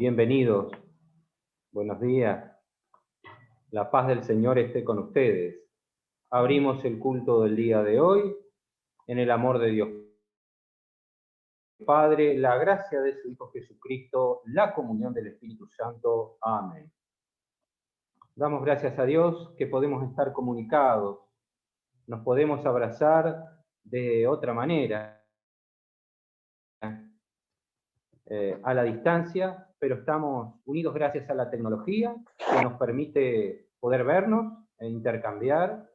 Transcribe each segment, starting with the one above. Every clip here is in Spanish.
Bienvenidos, buenos días, la paz del Señor esté con ustedes. Abrimos el culto del día de hoy en el amor de Dios Padre, la gracia de su Hijo Jesucristo, la comunión del Espíritu Santo. Amén. Damos gracias a Dios que podemos estar comunicados, nos podemos abrazar de otra manera, a la distancia, pero estamos unidos gracias a la tecnología que nos permite poder vernos e intercambiar,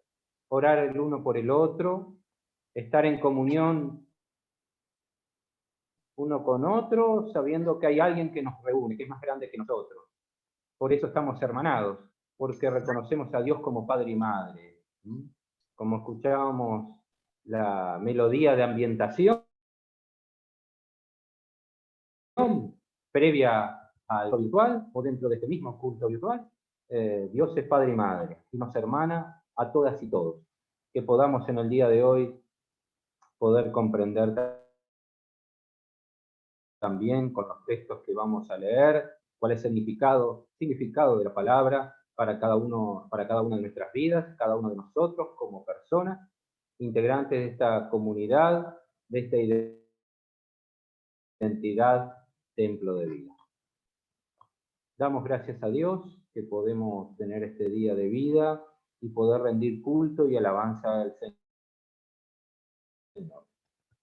orar el uno por el otro, estar en comunión uno con otro, sabiendo que hay alguien que nos reúne, que es más grande que nosotros. Por eso estamos hermanados, porque reconocemos a Dios como Padre y Madre. Como escuchábamos la melodía de ambientación previa al culto virtual, o dentro de este mismo culto virtual, Dios es Padre y Madre, y nos hermana a todas y todos. Que podamos en el día de hoy poder comprender también con los textos que vamos a leer, cuál es el significado de la palabra para cada una de nuestras vidas, cada uno de nosotros como personas, integrantes de esta comunidad, de esta identidad, templo de vida. Damos gracias a Dios que podemos tener este día de vida y poder rendir culto y alabanza al Señor.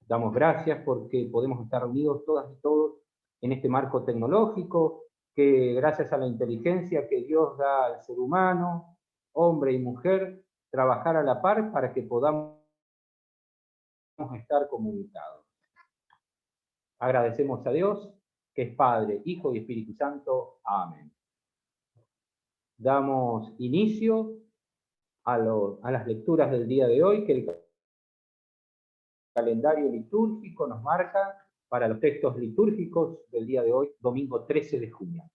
Damos gracias porque podemos estar reunidos todas y todos en este marco tecnológico, que gracias a la inteligencia que Dios da al ser humano, hombre y mujer, trabajar a la par para que podamos estar comunicados. Agradecemos a Dios, que es Padre, Hijo y Espíritu Santo. Amén. Damos inicio a las lecturas del día de hoy, que el calendario litúrgico nos marca para los textos litúrgicos del día de hoy, domingo 13 de junio.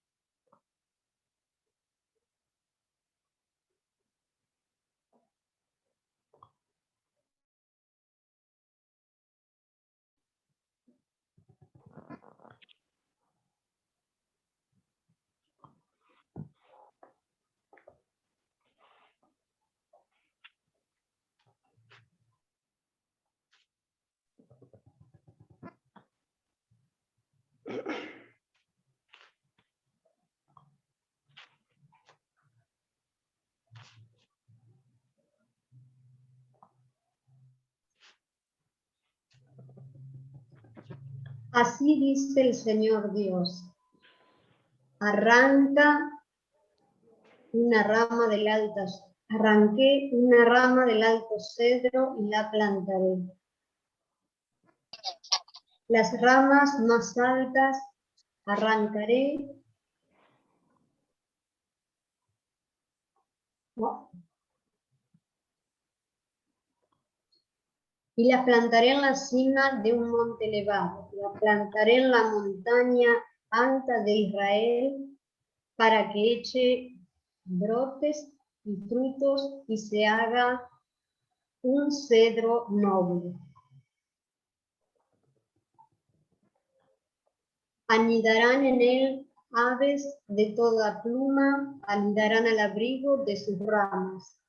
Así dice el Señor Dios: arranqué una rama del alto cedro y la plantaré. Las ramas más altas arrancaré y las plantaré en la cima de un monte elevado. La plantaré en la montaña alta de Israel para que eche brotes y frutos y se haga un cedro noble. Anidarán en él aves de toda pluma, anidarán al abrigo de sus ramas.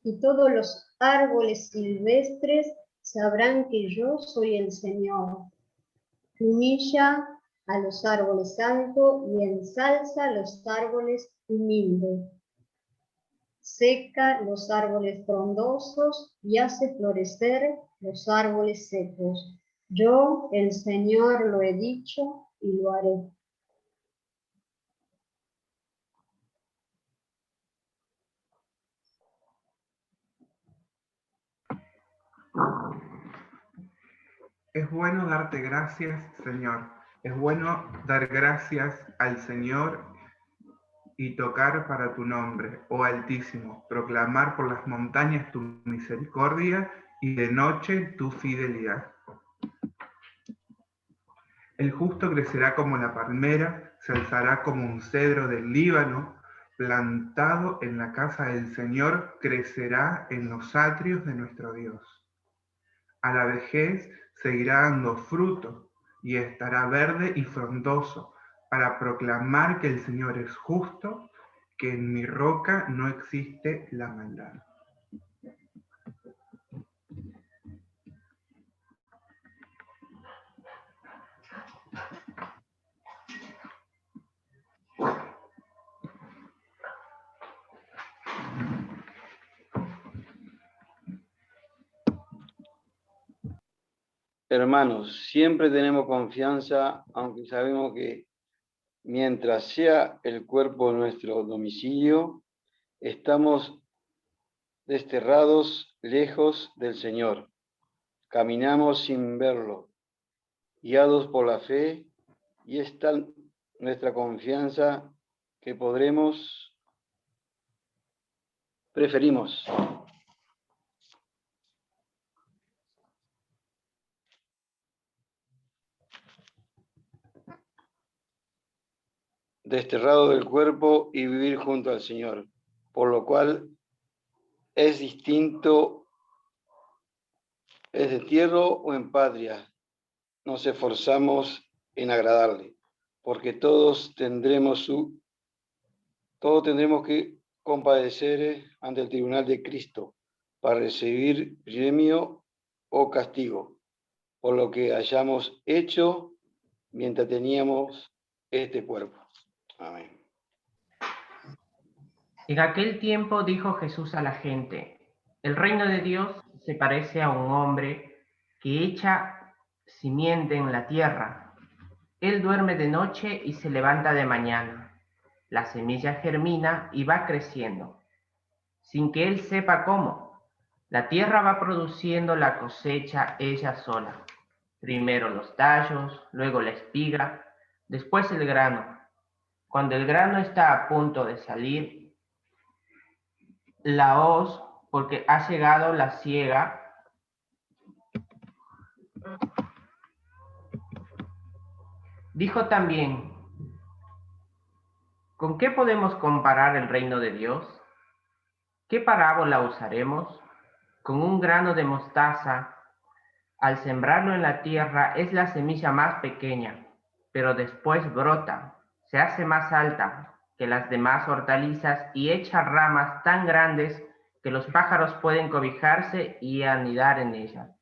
Y todos los árboles silvestres sabrán que yo soy el Señor. Humilla a los árboles altos y ensalza a los árboles humildes. Seca los árboles frondosos y hace florecer los árboles secos. Yo, el Señor, lo he dicho y lo haré. Es bueno darte gracias, Señor. Es bueno dar gracias al Señor y tocar para tu nombre, oh Altísimo, proclamar por las montañas tu misericordia y de noche tu fidelidad. El justo crecerá como la palmera, se alzará como un cedro del Líbano, plantado en la casa del Señor, crecerá en los atrios de nuestro Dios. A la vejez seguirá dando fruto y estará verde y frondoso, para proclamar que el Señor es justo, que en mi roca no existe la maldad. Hermanos, siempre tenemos confianza, aunque sabemos que mientras sea el cuerpo nuestro domicilio, estamos desterrados lejos del Señor. Caminamos sin verlo, guiados por la fe, y es tal nuestra confianza que preferimos desterrado del cuerpo y vivir junto al Señor, por lo cual es distinto, es de tierra o en patria, nos esforzamos en agradarle, porque todos tendremos que compadecer ante el tribunal de Cristo para recibir premio o castigo por lo que hayamos hecho mientras teníamos este cuerpo. Amén. En aquel tiempo dijo Jesús a la gente: el reino de Dios se parece a un hombre que echa simiente en la tierra. Él duerme de noche y se levanta de mañana. La semilla germina y va creciendo, sin que él sepa cómo. La tierra va produciendo la cosecha ella sola. Primero los tallos, luego la espiga, después el grano. Cuando el grano está a punto de salir, la hoz, porque ha llegado la siega. Dijo también: ¿con qué podemos comparar el reino de Dios? ¿Qué parábola usaremos? Con un grano de mostaza, al sembrarlo en la tierra, es la semilla más pequeña, pero después brota, se hace más alta que las demás hortalizas y echa ramas tan grandes que los pájaros pueden cobijarse y anidar en ellas.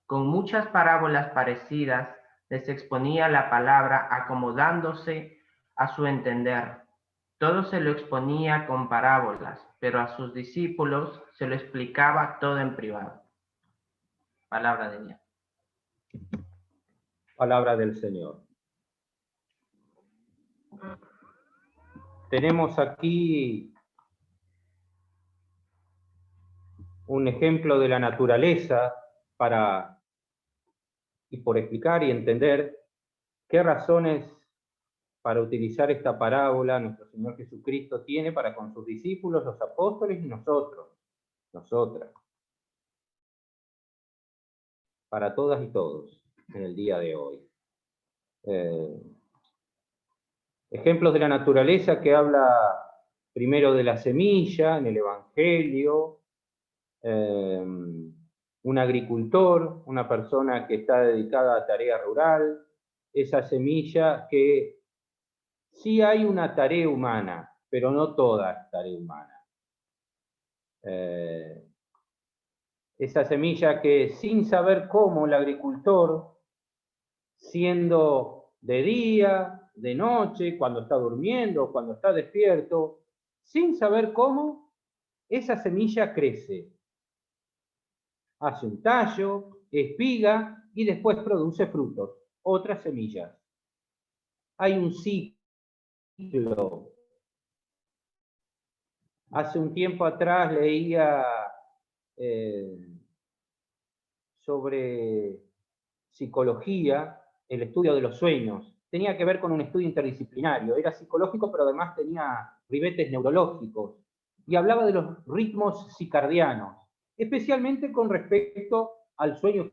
Con muchas parábolas parecidas les exponía la palabra, acomodándose a su entender. Todo se lo exponía con parábolas, pero a sus discípulos se lo explicaba todo en privado. Palabra de Dios. Palabra del Señor. Tenemos aquí un ejemplo de la naturaleza por explicar y entender qué razones para utilizar esta parábola nuestro Señor Jesucristo tiene para con sus discípulos, los apóstoles y nosotras, para todas y todos en el día de hoy. Ejemplos de la naturaleza que habla primero de la semilla en el Evangelio, un agricultor, una persona que está dedicada a tarea rural, esa semilla que sí hay una tarea humana, pero no toda es tarea humana. Esa semilla que sin saber cómo el agricultor, siendo de día, de noche, cuando está durmiendo, cuando está despierto, sin saber cómo, esa semilla crece. Hace un tallo, espiga y después produce frutos, otras semillas. Hay un ciclo. Hace un tiempo atrás leía sobre psicología, el estudio de los sueños. Tenía que ver con un estudio interdisciplinario. Era psicológico, pero además tenía ribetes neurológicos. Y hablaba de los ritmos circadianos, especialmente con respecto al sueño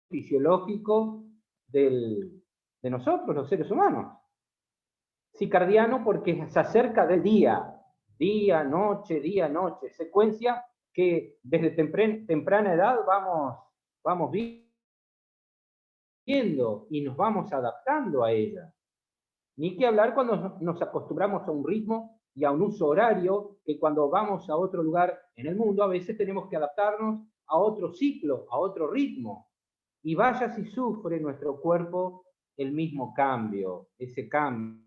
fisiológico de nosotros, los seres humanos. Circadiano porque se acerca del día, noche, secuencia que desde temprana edad vamos viendo y nos vamos adaptando a ella. Ni que hablar cuando nos acostumbramos a un ritmo y a un uso horario, que cuando vamos a otro lugar en el mundo a veces tenemos que adaptarnos a otro ciclo, a otro ritmo. Y vaya si sufre nuestro cuerpo el mismo cambio, ese cambio,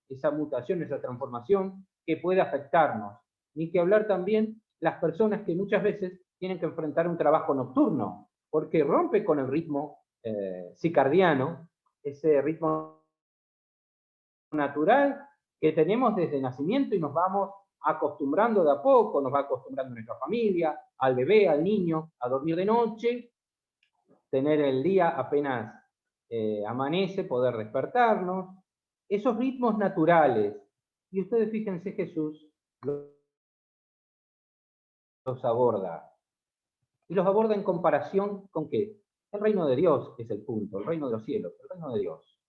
esa mutación, esa transformación que puede afectarnos. Ni que hablar también las personas que muchas veces tienen que enfrentar un trabajo nocturno, porque rompe con el ritmo circadiano, ese ritmo natural que tenemos desde nacimiento y nos vamos acostumbrando de a poco, nos va acostumbrando nuestra familia, al bebé, al niño, a dormir de noche, tener el día apenas amanece, poder despertarnos, esos ritmos naturales. Y ustedes fíjense, Jesús los aborda. Y los aborda en comparación con qué? El reino de Dios es el punto, el reino de los cielos, el reino de Dios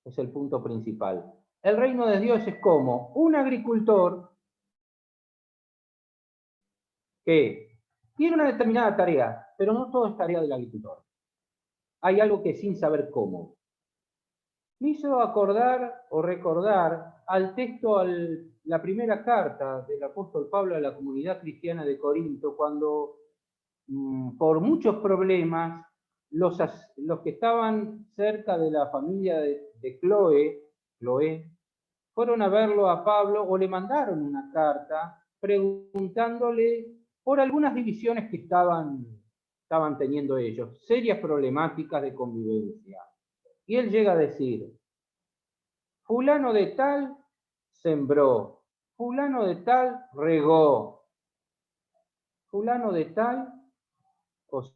es el punto principal. El reino de Dios es como un agricultor que tiene una determinada tarea, pero no todo es tarea del agricultor. Hay algo que sin saber cómo. Me hizo acordar o recordar al texto, la primera carta del apóstol Pablo a la comunidad cristiana de Corinto, cuando por muchos problemas, los que estaban cerca de la familia de Chloe, fueron a verlo a Pablo o le mandaron una carta preguntándole por algunas divisiones que estaban teniendo ellos, serias problemáticas de convivencia. Y él llega a decir, fulano de tal sembró, fulano de tal regó, fulano de tal cosechó.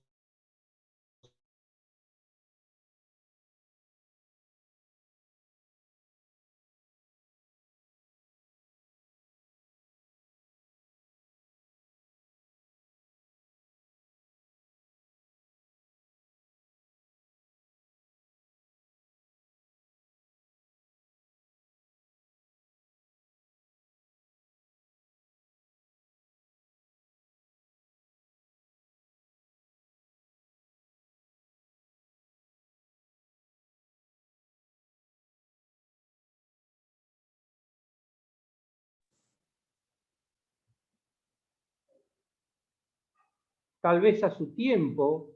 Tal vez a su tiempo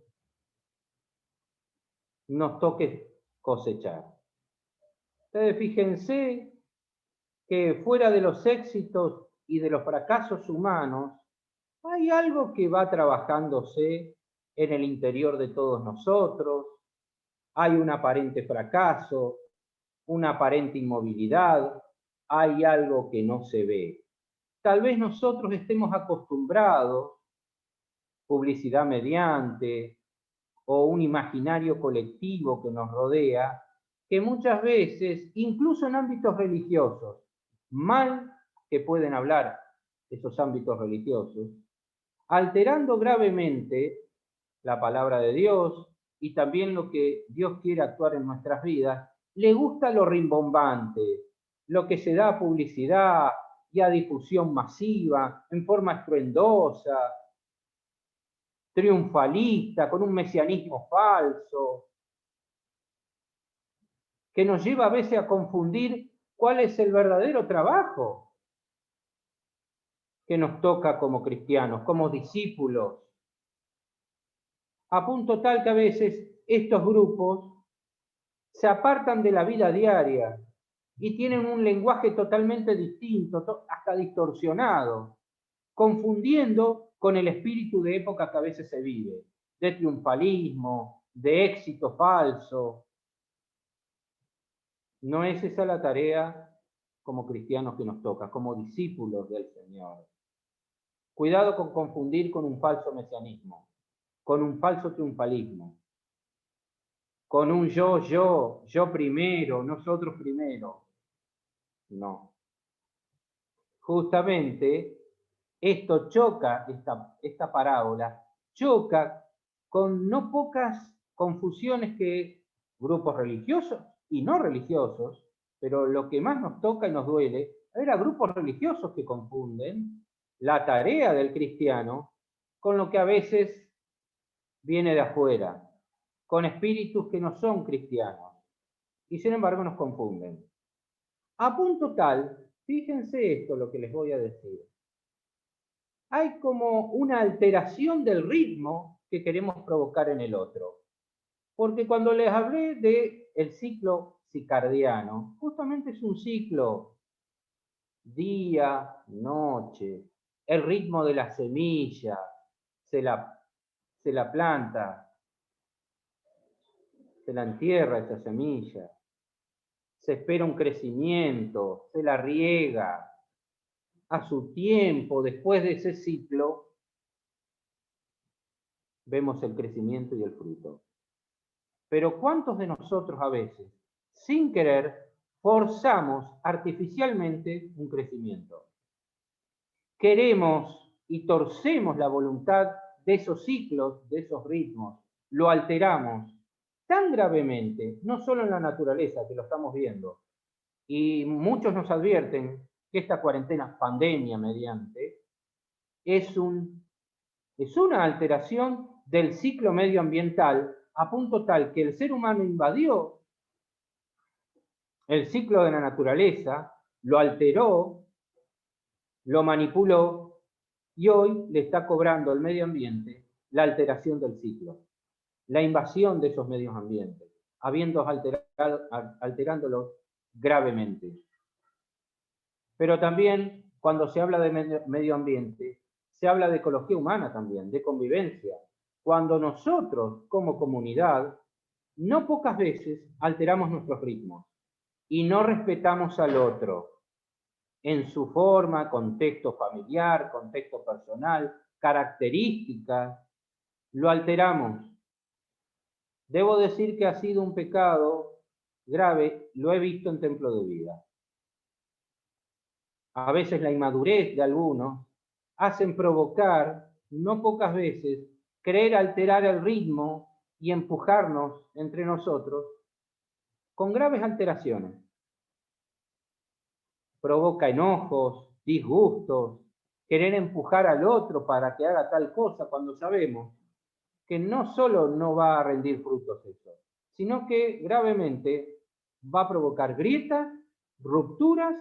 nos toque cosechar. Ustedes fíjense que fuera de los éxitos y de los fracasos humanos, hay algo que va trabajándose en el interior de todos nosotros, hay un aparente fracaso, una aparente inmovilidad, hay algo que no se ve. Tal vez nosotros estemos acostumbrados, publicidad mediante, o un imaginario colectivo que nos rodea, que muchas veces, incluso en ámbitos religiosos, mal que pueden hablar esos ámbitos religiosos, alterando gravemente la palabra de Dios y también lo que Dios quiere actuar en nuestras vidas, le gusta lo rimbombante, lo que se da a publicidad y a difusión masiva, en forma estruendosa, triunfalista, con un mesianismo falso, que nos lleva a veces a confundir cuál es el verdadero trabajo que nos toca como cristianos, como discípulos, a punto tal que a veces estos grupos se apartan de la vida diaria y tienen un lenguaje totalmente distinto, hasta distorsionado, confundiendo con el espíritu de época que a veces se vive, de triunfalismo, de éxito falso. No es esa la tarea como cristianos que nos toca, como discípulos del Señor. Cuidado con confundir con un falso mesianismo, con un falso triunfalismo, con un yo primero, nosotros primero. No. Justamente esto choca, esta parábola, choca con no pocas confusiones que grupos religiosos y no religiosos, pero lo que más nos toca y nos duele, era grupos religiosos que confunden la tarea del cristiano con lo que a veces viene de afuera, con espíritus que no son cristianos. y sin embargo nos confunden. A punto tal, fíjense esto lo que les voy a decir. Hay como una alteración del ritmo que queremos provocar en el otro. Porque cuando les hablé del ciclo circadiano, justamente es un ciclo día, noche, el ritmo de la semilla, se la planta, se la entierra esa semilla, se espera un crecimiento, se la riega a su tiempo. Después de ese ciclo, vemos el crecimiento y el fruto. Pero ¿cuántos de nosotros a veces, sin querer, forzamos artificialmente un crecimiento? Queremos y torcemos la voluntad de esos ciclos, de esos ritmos, lo alteramos tan gravemente, no solo en la naturaleza, que lo estamos viendo, y muchos nos advierten que esta cuarentena, pandemia mediante, es una alteración del ciclo medioambiental a punto tal que el ser humano invadió el ciclo de la naturaleza, lo alteró, lo manipuló y hoy le está cobrando al medio ambiente la alteración del ciclo, la invasión de esos medios ambientes, alterándolo gravemente. Pero también cuando se habla de medio ambiente, se habla de ecología humana también, de convivencia. Cuando nosotros, como comunidad, no pocas veces alteramos nuestros ritmos y no respetamos al otro en su forma, contexto familiar, contexto personal, características, lo alteramos. Debo decir que ha sido un pecado grave, lo he visto en Templo de Vida. A veces la inmadurez de algunos hacen provocar, no pocas veces, querer alterar el ritmo y empujarnos entre nosotros con graves alteraciones. Provoca enojos, disgustos, querer empujar al otro para que haga tal cosa cuando sabemos que no solo no va a rendir frutos eso, sino que gravemente va a provocar grietas, rupturas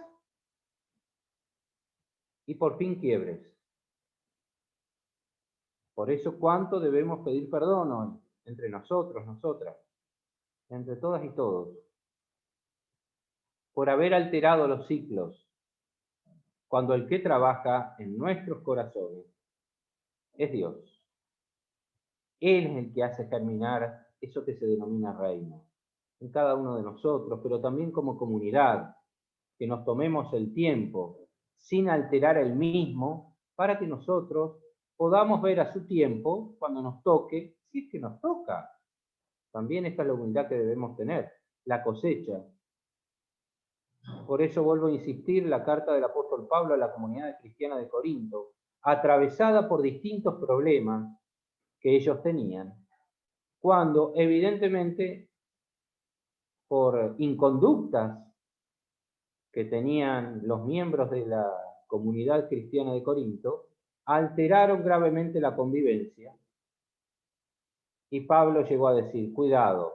y por fin quiebres. Por eso cuánto debemos pedir perdón hoy, entre nosotros, nosotras, entre todas y todos, por haber alterado los ciclos, cuando el que trabaja en nuestros corazones es Dios. Él es el que hace germinar eso que se denomina reino, en cada uno de nosotros, pero también como comunidad, que nos tomemos el tiempo, sin alterar el mismo, para que nosotros podamos ver a su tiempo, cuando nos toque, si es que nos toca. También esta es la humildad que debemos tener, la cosecha. Por eso vuelvo a insistir, la carta del apóstol Pablo a la comunidad cristiana de Corinto, atravesada por distintos problemas que ellos tenían, cuando evidentemente por inconductas que tenían los miembros de la comunidad cristiana de Corinto, alteraron gravemente la convivencia. Y Pablo llegó a decir, cuidado,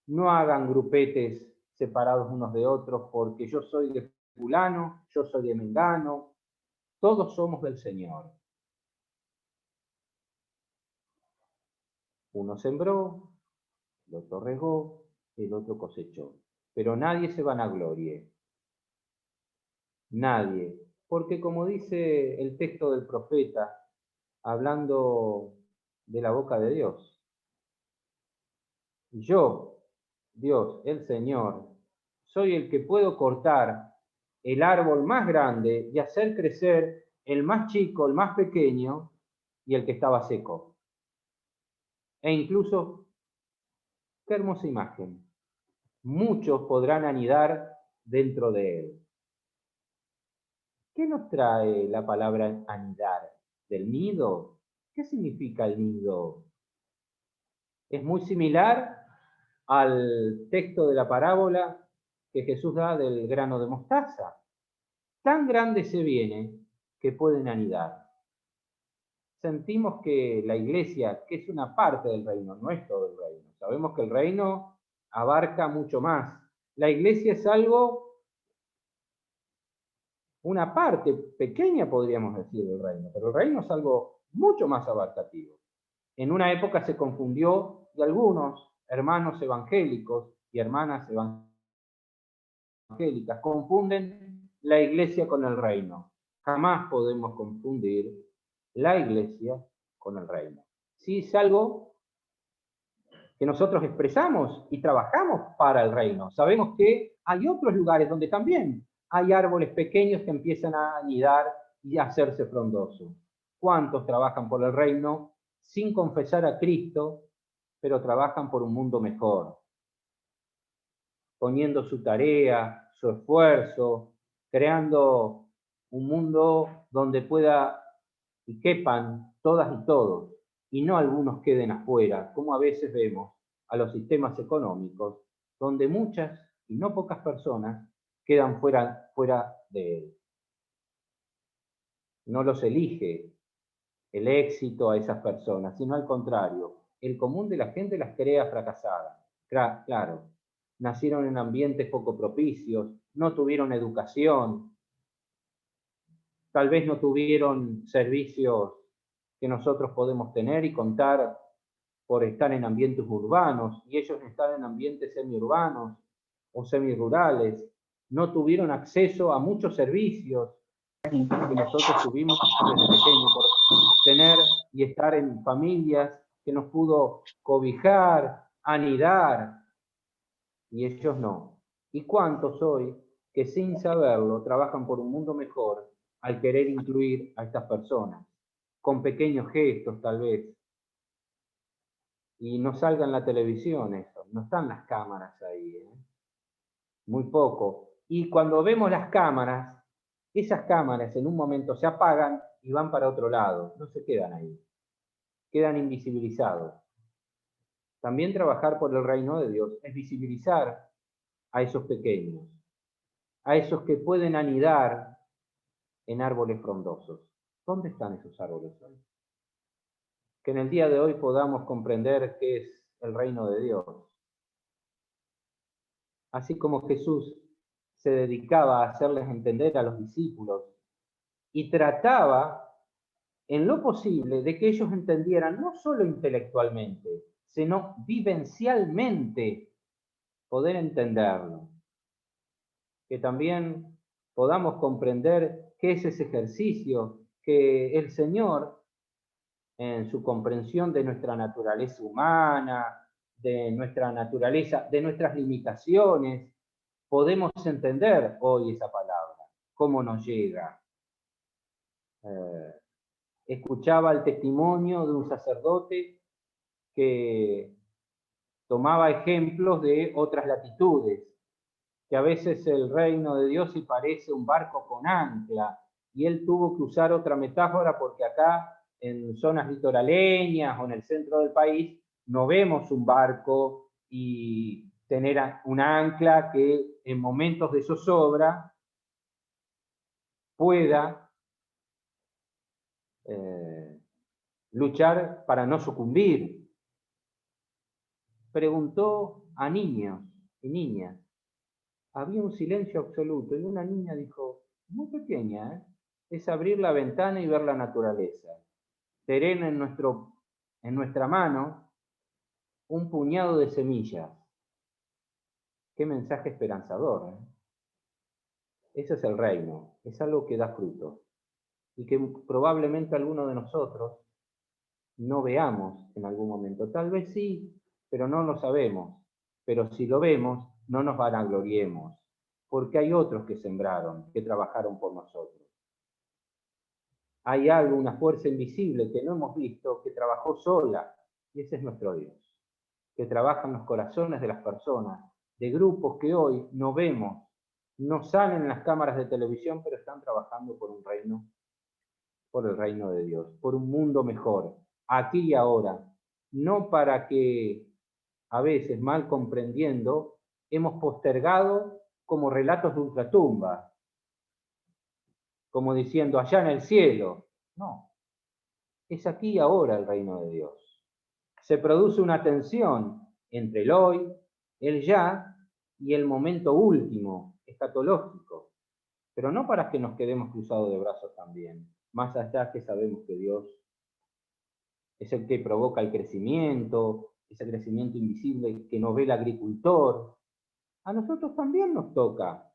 no hagan grupetes separados unos de otros, porque yo soy de fulano, yo soy de mengano, todos somos del Señor. Uno sembró, el otro regó, el otro cosechó. Pero nadie se vanaglorie. Nadie. Porque como dice el texto del profeta, hablando de la boca de Dios, yo, Dios, el Señor, soy el que puedo cortar el árbol más grande y hacer crecer el más chico, el más pequeño y el que estaba seco. E incluso, qué hermosa imagen, muchos podrán anidar dentro de él. ¿Qué nos trae la palabra anidar? ¿Del nido? ¿Qué significa el nido? Es muy similar al texto de la parábola que Jesús da del grano de mostaza. Tan grande se viene que pueden anidar. Sentimos que la iglesia, que es una parte del reino, no es todo el reino. Sabemos que el reino abarca mucho más La iglesia es algo, una parte pequeña, podríamos decir, del reino, pero el reino es algo mucho más abarcativo. En una época se confundió y algunos hermanos evangélicos y hermanas evangélicas confunden la iglesia con el reino. Jamás podemos confundir la iglesia con el reino. Sí es algo que nosotros expresamos y trabajamos para el reino. Sabemos que hay otros lugares donde también hay árboles pequeños que empiezan a anidar y a hacerse frondosos. ¿Cuántos trabajan por el reino sin confesar a Cristo, pero trabajan por un mundo mejor? Poniendo su tarea, su esfuerzo, creando un mundo donde pueda y quepan todas y todos, y no algunos queden afuera, como a veces vemos a los sistemas económicos, donde muchas y no pocas personas quedan fuera de él. No los elige el éxito a esas personas, sino al contrario, el común de la gente las crea fracasadas. Claro, nacieron en ambientes poco propicios, no tuvieron educación, tal vez no tuvieron servicios que nosotros podemos tener y contar por estar en ambientes urbanos, y ellos están en ambientes semiurbanos o semirurales, no tuvieron acceso a muchos servicios que nosotros tuvimos desde pequeños, por tener y estar en familias que nos pudo cobijar, anidar, y ellos no. ¿Y cuántos hoy que sin saberlo trabajan por un mundo mejor al querer incluir a estas personas, con pequeños gestos tal vez? Y no salga en la televisión eso, no están las cámaras ahí, ¿eh? Muy poco. Y cuando vemos las cámaras, esas cámaras en un momento se apagan y van para otro lado, no se quedan ahí, quedan invisibilizados. También trabajar por el reino de Dios es visibilizar a esos pequeños, a esos que pueden anidar en árboles frondosos. ¿Dónde están esos árboles hoy? Que en el día de hoy podamos comprender qué es el reino de Dios. Así como Jesús se dedicaba a hacerles entender a los discípulos y trataba en lo posible de que ellos entendieran no solo intelectualmente, sino vivencialmente poder entenderlo. Que también podamos comprender qué es ese ejercicio que el Señor, en su comprensión de nuestra naturaleza humana, de nuestra naturaleza, de nuestras limitaciones, podemos entender hoy esa palabra, cómo nos llega. Escuchaba el testimonio de un sacerdote que tomaba ejemplos de otras latitudes, que a veces el reino de Dios se parece un barco con ancla, y él tuvo que usar otra metáfora porque acá en zonas litoraleñas o en el centro del país no vemos un barco y tener un ancla que en momentos de zozobra pueda luchar para no sucumbir. Preguntó a niños y niñas. Había un silencio absoluto y una niña dijo, muy pequeña, es abrir la ventana y ver la naturaleza. Tener en nuestra mano un puñado de semillas. Qué mensaje esperanzador, ¿eh? Ese es el reino, es algo que da fruto y que probablemente alguno de nosotros no veamos en algún momento. Tal vez sí, pero no lo sabemos. Pero si lo vemos, no nos vanagloriemos, porque hay otros que sembraron, que trabajaron por nosotros. Hay algo, una fuerza invisible que no hemos visto, que trabajó sola, y ese es nuestro Dios, que trabaja en los corazones de las personas, de grupos que hoy no vemos, no salen en las cámaras de televisión, pero están trabajando por un reino, por el reino de Dios, por un mundo mejor, aquí y ahora, no para que a veces, mal comprendiendo, hemos postergado como relatos de ultratumba, como diciendo allá en el cielo. No, es aquí y ahora el reino de Dios. Se produce una tensión entre el hoy, el ya y el momento último, escatológico, pero no para que nos quedemos cruzados de brazos también, más allá que sabemos que Dios es el que provoca el crecimiento, ese crecimiento invisible que nos ve el agricultor. A nosotros también nos toca.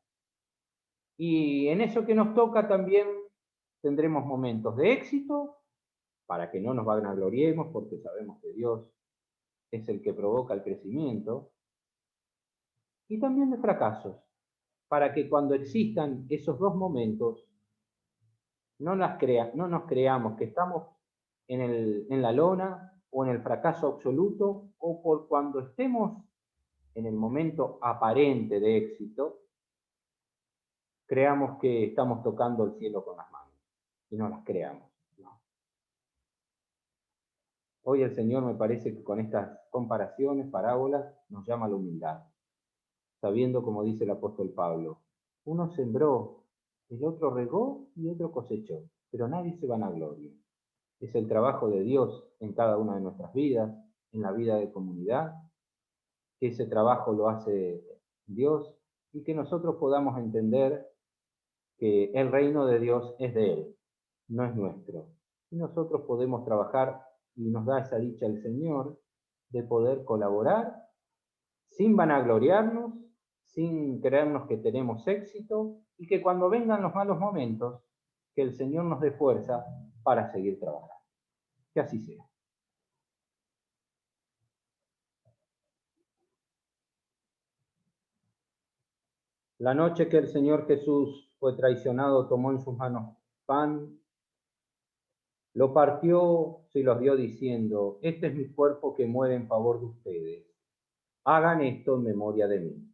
Y en eso que nos toca también tendremos momentos de éxito, para que no nos vanagloriemos, porque sabemos que Dios es el que provoca el crecimiento, y también de fracasos, para que cuando existan esos dos momentos, no nos creamos que estamos en la lona o en el fracaso absoluto, o por cuando estemos en el momento aparente de éxito, creamos que estamos tocando el cielo con las manos, y no las creamos. ¿No? Hoy el Señor me parece que con estas comparaciones, parábolas, nos llama a la humildad, sabiendo, como dice el apóstol Pablo, uno sembró, el otro regó y otro cosechó, pero nadie se vanagloria. Es el trabajo de Dios en cada una de nuestras vidas, en la vida de comunidad, que ese trabajo lo hace Dios y que nosotros podamos entender que el reino de Dios es de Él, no es nuestro. Y nosotros podemos trabajar, y nos da esa dicha el Señor, de poder colaborar sin vanagloriarnos, sin creernos que tenemos éxito, y que cuando vengan los malos momentos, que el Señor nos dé fuerza para seguir trabajando. Que así sea. La noche que el Señor Jesús fue traicionado, tomó en sus manos pan, lo partió, se los dio diciendo, este es mi cuerpo que muere en favor de ustedes. Hagan esto en memoria de mí.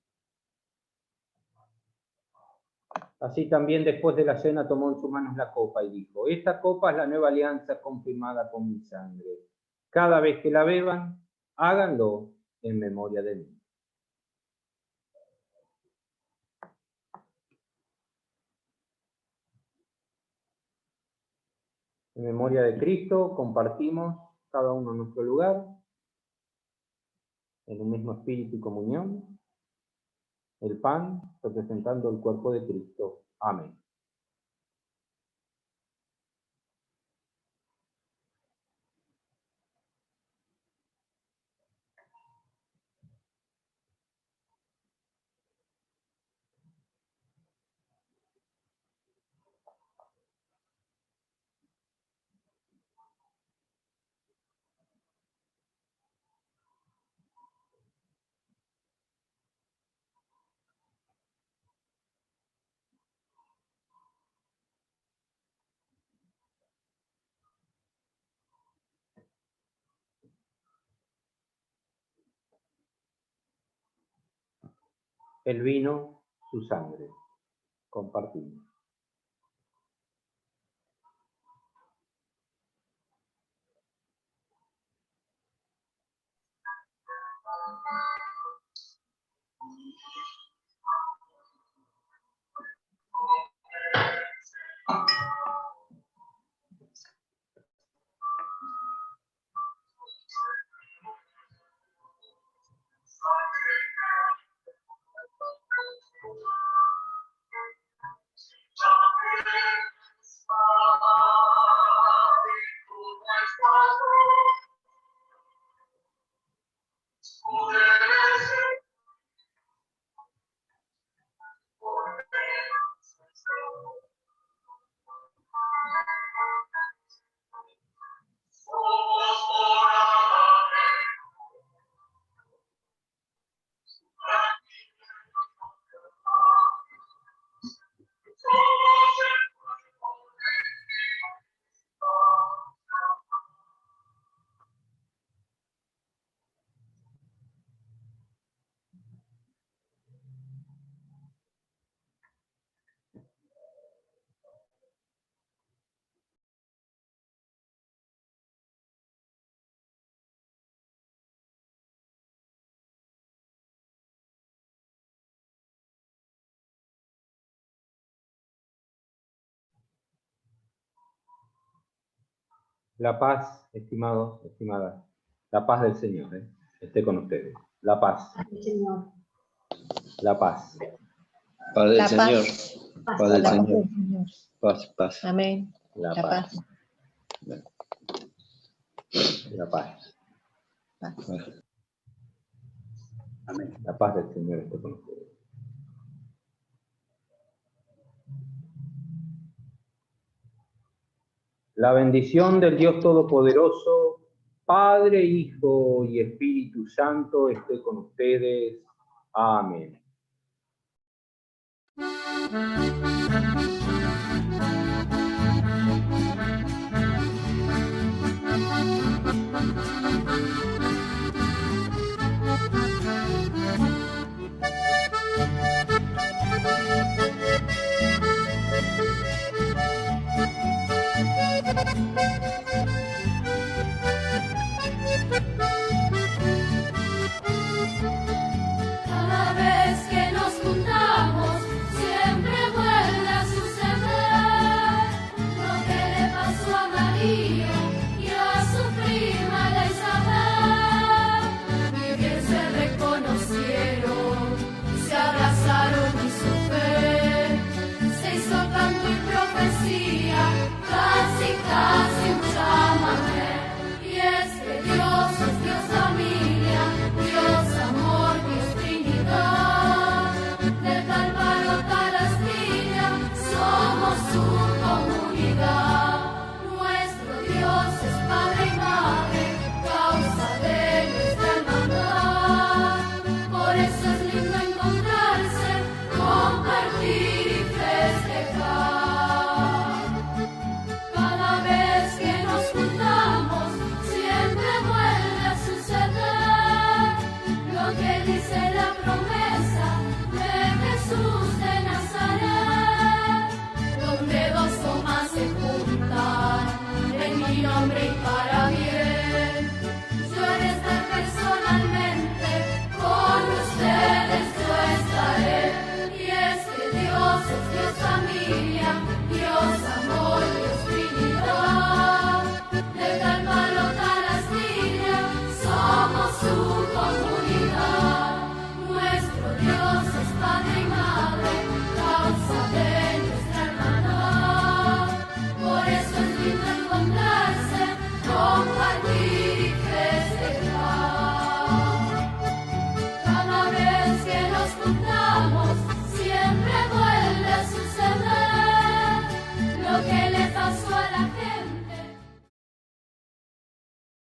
Así también después de la cena tomó en sus manos la copa y dijo, esta copa es la nueva alianza confirmada con mi sangre. Cada vez que la beban, háganlo en memoria de mí. En memoria de Cristo, compartimos cada uno en nuestro lugar, en un mismo espíritu y comunión, el pan representando el cuerpo de Cristo. Amén. El vino, su sangre. Compartimos. La paz, estimados, estimadas, la paz del Señor, esté con ustedes. La paz. Señor. La paz. Paz del La Señor. paz. Paz del La paz Señor. del Señor. Paz, paz. Amén. La La paz. paz. La paz. Paz. Amén. La paz del Señor esté con ustedes. La bendición del Dios Todopoderoso, Padre, Hijo y Espíritu Santo esté con ustedes. Amén.